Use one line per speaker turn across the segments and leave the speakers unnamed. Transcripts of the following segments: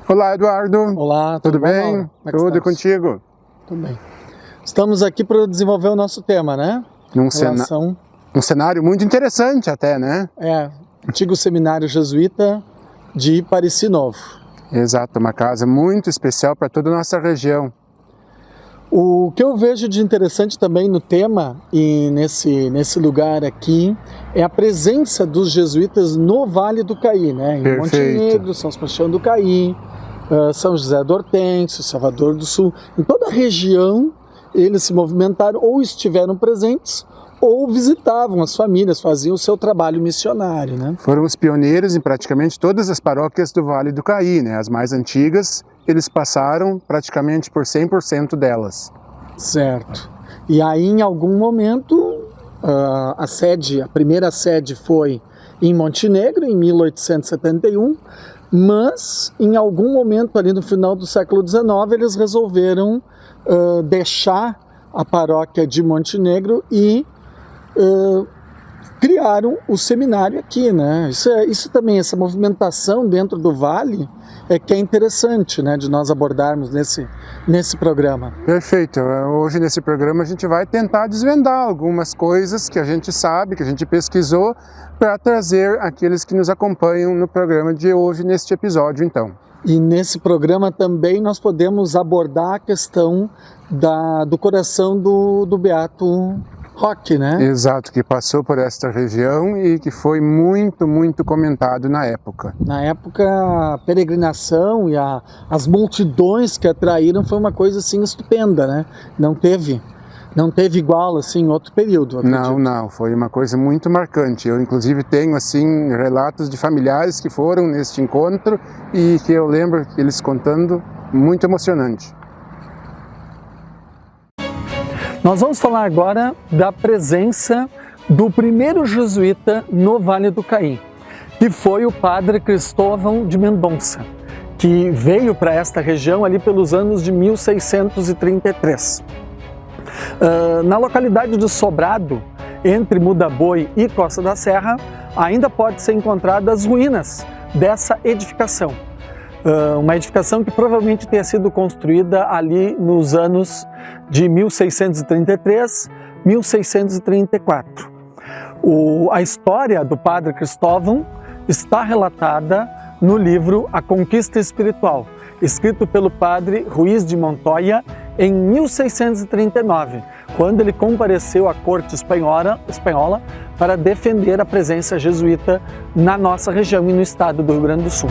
Olá, Eduardo.
Olá,
tudo bem?
Como é que
Tudo
estamos?
contigo?
Tudo bem. Estamos aqui para desenvolver o nosso tema, né?
Um cenário muito interessante até, né?
Antigo Seminário Jesuíta de Parissi Novo.
Exato, uma casa muito especial para toda a nossa região.
O que eu vejo de interessante também no tema e nesse lugar aqui é a presença dos jesuítas no Vale do Caí, né? Em
Perfeito.
Montenegro, São Sebastião do Caí, São José do Hortêncio, Salvador do Sul. Em toda a região eles se movimentaram ou estiveram presentes ou visitavam as famílias, faziam o seu trabalho missionário, né?
Foram os pioneiros em praticamente todas as paróquias do Vale do Caí, né? As mais antigas, eles passaram praticamente por 100% delas.
Certo. E aí, em algum momento, a primeira sede foi em Montenegro, em 1871, mas em algum momento ali no final do século XIX, eles resolveram deixar a paróquia de Montenegro e criaram o seminário aqui, né? Isso também, essa movimentação dentro do vale que é interessante, né, de nós abordarmos nesse programa.
Perfeito. Hoje nesse programa a gente vai tentar desvendar algumas coisas que a gente sabe, que a gente pesquisou, para trazer aqueles que nos acompanham no programa de hoje, neste episódio, então.
E nesse programa também nós podemos abordar a questão do coração do Beato Roque, né?
Exato, que passou por esta região e que foi muito, muito comentado na época.
Na época, a peregrinação e as multidões que atraíram foi uma coisa assim estupenda, né? Não teve igual assim em outro período.
Não, foi uma coisa muito marcante. Eu inclusive tenho assim relatos de familiares que foram neste encontro e que eu lembro eles contando, muito emocionante.
Nós vamos falar agora da presença do primeiro jesuíta no Vale do Caí, que foi o padre Cristóvão de Mendonça, que veio para esta região ali pelos anos de 1633. Na localidade de Sobrado, entre Mudaboi e Costa da Serra, ainda pode ser encontradas as ruínas dessa edificação. Uma edificação que provavelmente tenha sido construída ali nos anos de 1633, 1634. A história do padre Cristóvão está relatada no livro A Conquista Espiritual, escrito pelo padre Ruiz de Montoya em 1639, quando ele compareceu à corte espanhola para defender a presença jesuíta na nossa região e no estado do Rio Grande do Sul.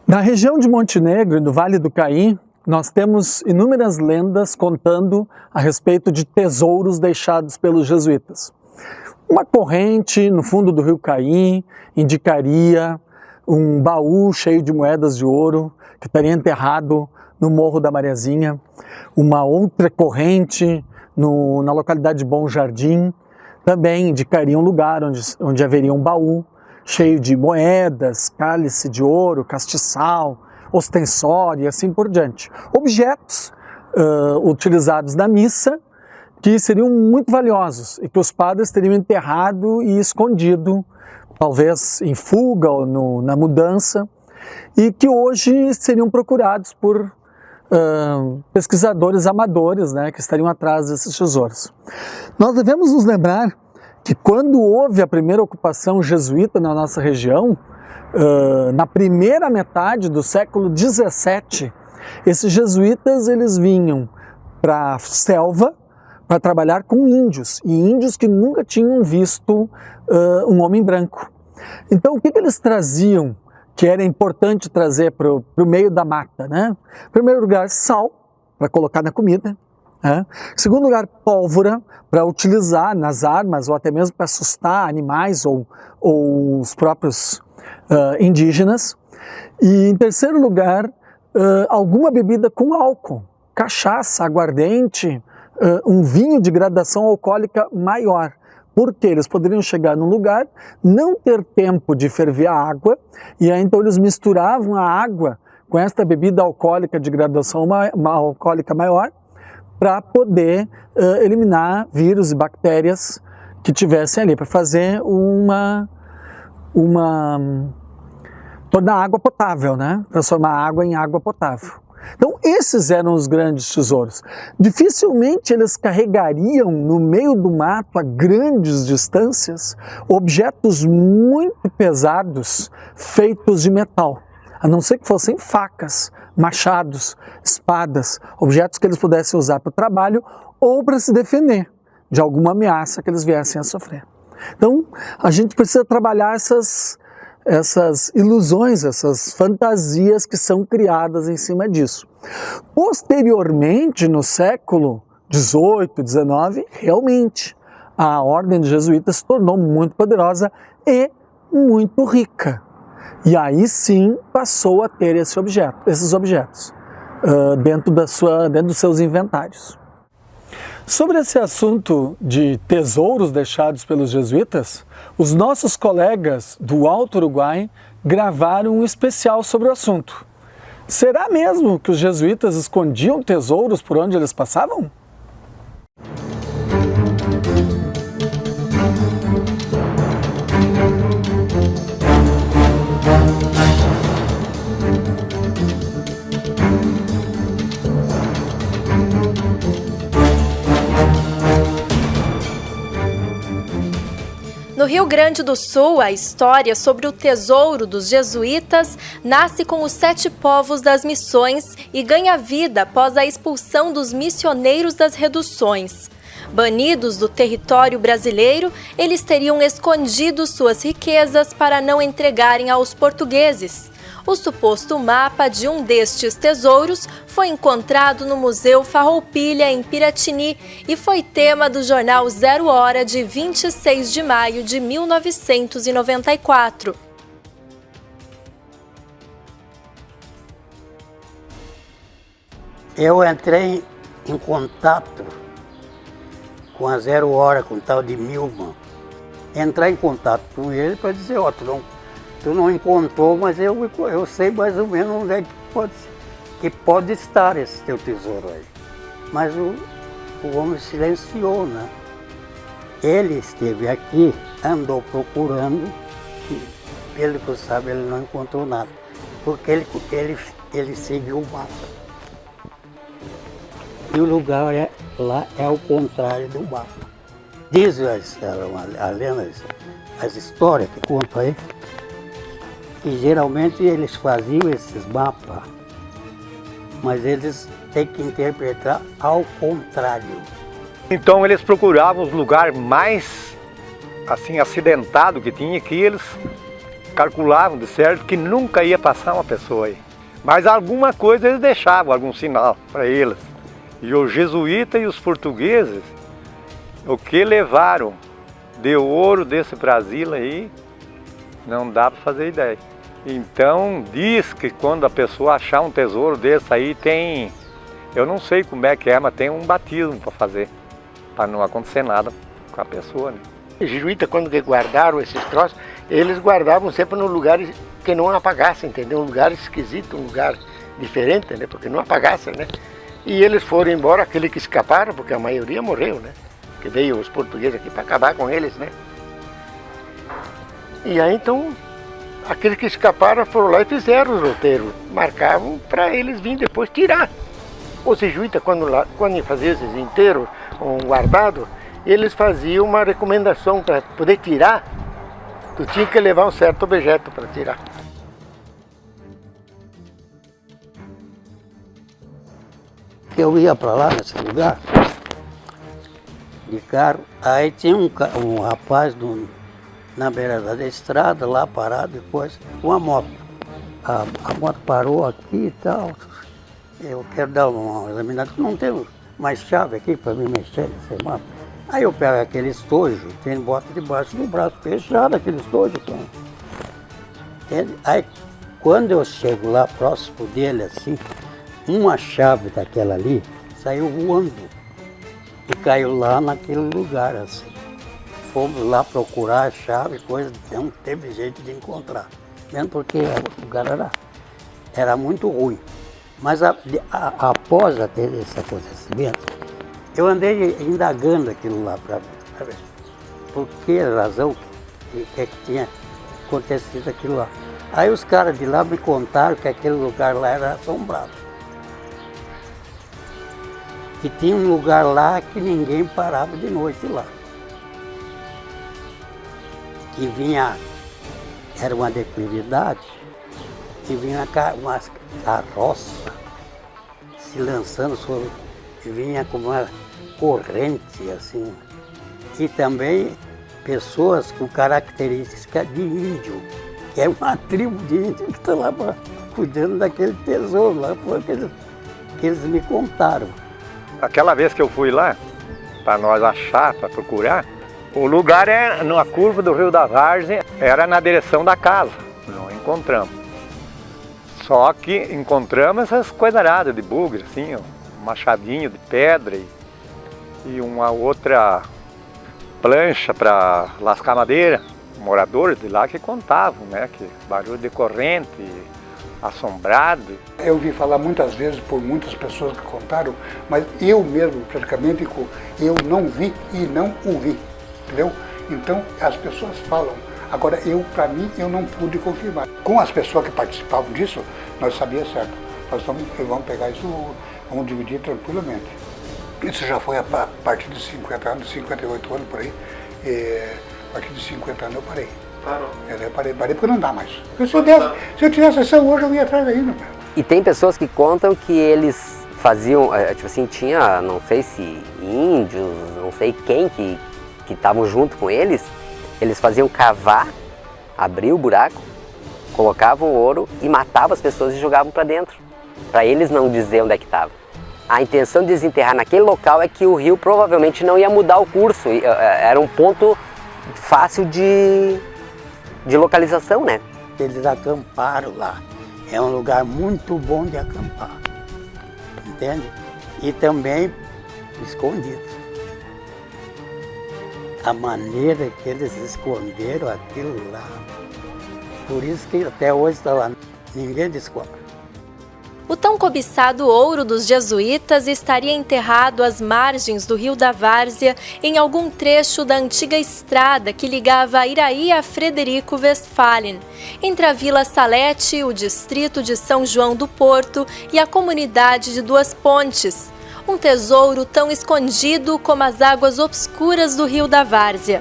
Na região de Montenegro e do Vale do Caí, nós temos inúmeras lendas contando a respeito de tesouros deixados pelos jesuítas. Uma corrente no fundo do rio Caí indicaria um baú cheio de moedas de ouro que estaria enterrado no Morro da Mariazinha. Uma outra corrente na localidade de Bom Jardim também indicaria um lugar onde haveria um baú cheio de moedas, cálice de ouro, castiçal, ostensório e assim por diante. Objetos utilizados na missa que seriam muito valiosos e que os padres teriam enterrado e escondido, talvez em fuga ou na mudança, e que hoje seriam procurados por pesquisadores amadores, né, que estariam atrás desses tesouros. Nós devemos nos lembrar que quando houve a primeira ocupação jesuíta na nossa região, na primeira metade do século XVII, esses jesuítas eles vinham para a selva para trabalhar com índios, e índios que nunca tinham visto um homem branco. Então o que eles traziam, que era importante trazer para o meio da mata, né? Em primeiro lugar, sal, para colocar na comida. Em segundo lugar, pólvora, para utilizar nas armas ou até mesmo para assustar animais ou os próprios indígenas. E em terceiro lugar, alguma bebida com álcool, cachaça, aguardente, um vinho de gradação alcoólica maior, Porque eles poderiam chegar num lugar, não ter tempo de ferver a água, e aí então eles misturavam a água com esta bebida alcoólica de graduação alcoólica maior, para poder eliminar vírus e bactérias que tivessem ali, para fazer tornar a água potável, né? Transformar a água em água potável. Então esses eram os grandes tesouros. Dificilmente eles carregariam no meio do mato a grandes distâncias objetos muito pesados feitos de metal, a não ser que fossem facas, machados, espadas, objetos que eles pudessem usar para o trabalho ou para se defender de alguma ameaça que eles viessem a sofrer. Então a gente precisa trabalhar essas ilusões, essas fantasias que são criadas em cima disso. Posteriormente, no século XVIII, XIX, realmente a ordem dos jesuítas se tornou muito poderosa e muito rica. E aí sim passou a ter esses objetos dentro dos seus inventários. Sobre esse assunto de tesouros deixados pelos jesuítas, os nossos colegas do Alto Uruguai gravaram um especial sobre o assunto. Será mesmo que os jesuítas escondiam tesouros por onde eles passavam?
No Rio Grande do Sul, a história sobre o tesouro dos jesuítas nasce com os 7 povos das missões e ganha vida após a expulsão dos missioneiros das reduções. Banidos do território brasileiro, eles teriam escondido suas riquezas para não entregarem aos portugueses. O suposto mapa de um destes tesouros foi encontrado no Museu Farroupilha, em Piratini, e foi tema do jornal Zero Hora de 26 de maio de 1994.
Eu entrei em contato com a Zero Hora, com o tal de Milman. Entrar em contato com ele para dizer, ó, tu não encontrou, mas eu sei mais ou menos onde é que pode estar esse teu tesouro aí. Mas o homem silenciou, né? Ele esteve aqui, andou procurando, e pelo que eu sabe, ele não encontrou nada. Porque ele seguiu o mapa. E o lugar lá é o contrário do mapa. Diz a lenda, as histórias que contam aí, que geralmente eles faziam esses mapas, mas eles têm que interpretar ao contrário.
Então eles procuravam os lugares mais assim acidentados que tinha, que eles calculavam de certo que nunca ia passar uma pessoa aí. Mas alguma coisa eles deixavam, algum sinal para eles. E os jesuítas e os portugueses, o que levaram de ouro desse Brasil aí, não dá para fazer ideia. Então diz que quando a pessoa achar um tesouro desse aí tem, eu não sei como é que é, mas tem um batismo para fazer, para não acontecer nada com a pessoa, né?
Os jesuítas, quando guardaram esses troços, eles guardavam sempre num lugar que não apagasse, entendeu? Um lugar esquisito, um lugar diferente, né? Porque não apagasse, né? E eles foram embora, aqueles que escaparam, porque a maioria morreu, né? Que veio os portugueses aqui para acabar com eles, né? E aí então, aqueles que escaparam foram lá e fizeram os roteiros, marcavam para eles virem depois tirar. Os jesuítas, quando faziam esses inteiros, um guardado, eles faziam uma recomendação para poder tirar, tu tinha que levar um certo objeto para tirar.
Eu ia para lá, nesse lugar, de carro, aí tinha um rapaz na beira da estrada, lá parado, depois, com a moto. A moto parou aqui e tal. Eu quero dar uma examinada, não tenho mais chave aqui para me mexer nesse mapa. Aí eu pego aquele estojo, tem bota debaixo do braço, fechado aquele estojo. Entende? Aí quando eu chego lá próximo dele, assim, uma chave daquela ali saiu voando e caiu lá naquele lugar, assim. fomos lá procurar a chave, coisa, não teve jeito de encontrar. Mesmo porque o lugar era muito ruim. Mas após esse acontecimento, eu andei indagando aquilo lá para ver por que razão que tinha acontecido aquilo lá. Aí os caras de lá me contaram que aquele lugar lá era assombrado. E tinha um lugar lá que ninguém parava de noite lá. Que vinha, era uma declividade, e vinha uma carroça se lançando sobre, vinha com uma corrente assim. E também pessoas com características de índio, que é uma tribo de índio que está lá cuidando daquele tesouro lá, foi que eles me contaram.
Aquela vez que eu fui lá, para nós achar, para procurar, o lugar é numa curva do Rio da Várzea, era na direção da casa, não encontramos. Só que encontramos essas coisas aradas de bugre, assim, um machadinho de pedra e uma outra plancha para lascar madeira. Moradores de lá que contavam, né, que barulho de corrente, assombrado.
Eu ouvi falar muitas vezes por muitas pessoas que contaram, mas eu mesmo, praticamente, eu não vi e não ouvi, entendeu? Então, as pessoas falam. Agora, para mim, eu não pude confirmar. Com as pessoas que participavam disso, nós sabíamos certo. Nós vamos pegar isso, vamos dividir tranquilamente. Isso já foi a partir de 50 anos, 58 anos por aí. A partir de 50 anos eu parei.
Parou?
Eu parei porque não dá mais. Se eu tivesse ação hoje, eu ia atrás ainda.
E tem pessoas que contam que eles faziam, tipo assim, tinha, não sei se índios, não sei quem que estavam junto com eles faziam cavar, abriam o buraco, colocavam o ouro e matavam as pessoas e jogavam para dentro, para eles não dizer onde é que estava. A intenção de desenterrar naquele local é que o rio provavelmente não ia mudar o curso, era um ponto fácil de localização, né?
Eles acamparam lá, é um lugar muito bom de acampar, entende? E também escondidos. A maneira que eles esconderam aquilo lá, por isso que até hoje está lá, ninguém descobre.
O tão cobiçado ouro dos jesuítas estaria enterrado às margens do Rio da Várzea, em algum trecho da antiga estrada que ligava Iraí a Frederico Westphalen, entre a Vila Salete, o distrito de São João do Porto e a comunidade de Duas Pontes. Um tesouro tão escondido como as águas obscuras do Rio da Várzea.